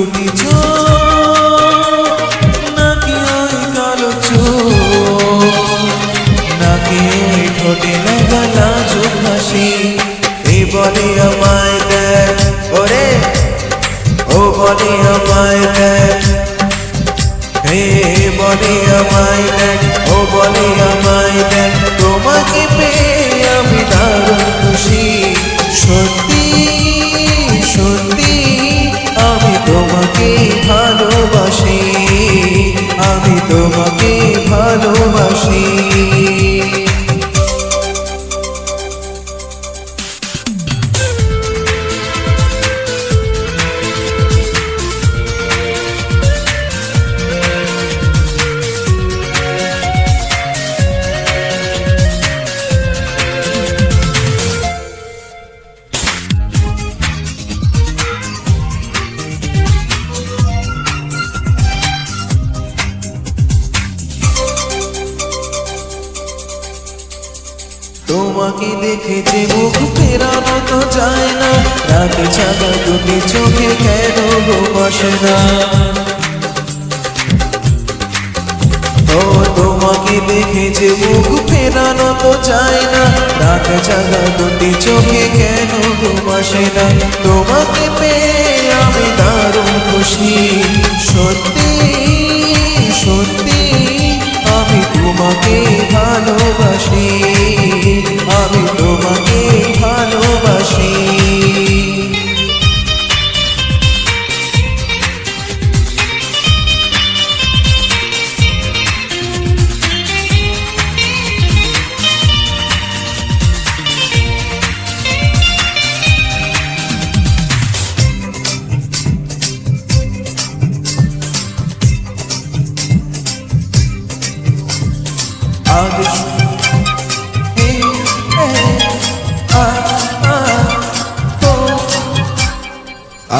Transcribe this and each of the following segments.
দুটি চোখ নাকি ওই কালো চোখ নাকি ওই ঠোঁটে লাগা লাজুক হাসি এ বলে আমায় দেখ ওরে ও বলে আমায় দেখ হে বলে আমায় দেখ ও বলে আমায় দেখ তোমাকে পেয়ে আমি দারুণ খুশি সত্যি সত্যি আমি তোমাকে ভালোবাসি আমি তোমাকে ভালোবাসি তোমাকে দেখে যে মুখ ফেরানো তো যায় না রাতে ছাগা দুটি চোখে কেন গো বসে না ও তোমাকে দেখে যে মুখ ফেরানো তো যায় না রাতে ছাগা দুটি চোখে কেন গো বসে না তোমাকে পেয়ে আমি দারুণ খুশি সত্যি সত্যি আমি তোমাকে ভালোবাসি আমি তোমাকে ভালোবাসি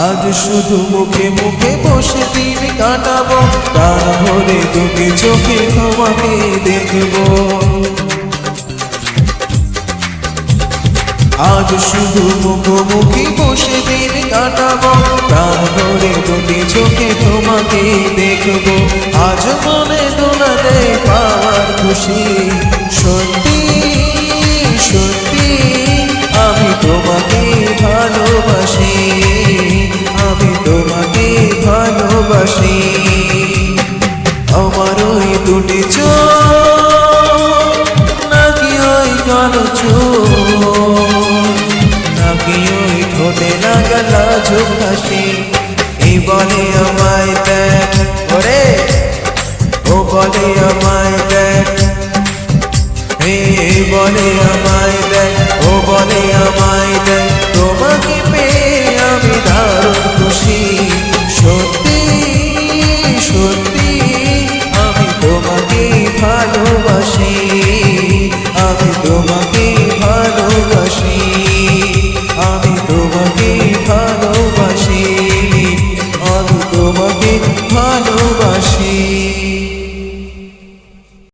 আজ শুধু মুখে মুখে বসে দিন কাটাবো প্রাণ ভরে দুটি চোখে তোমাকে দেখবো আজ শুধু মুখোমুখি বসে দিন কাটাবো প্রাণ ভরে দুটি চোখে তোমাকে দেখবো আজ মনে দোলাতে পাওয়ার খুশি সত্যি সত্যি আমি তোমাকে ভালোবাসি আমি তোমাকে ভালোবাসি আমার ওই দুটি চোখ নাকি ওই কালো চোখ নাকি ওই ঠোঁটে লাগা লাজুক হাসি এই বলে আমায় দেখ ওরে ও বলে আমায় দেখ এই বলে আমায় দেখ ও বলে আমায় দেখ তোমাকে পেয়ে আমি দারুণ খুশি সত্যি সত্যি আমি তোমাকে ভালোবাসি আমি তোমাকে ভালোবাসি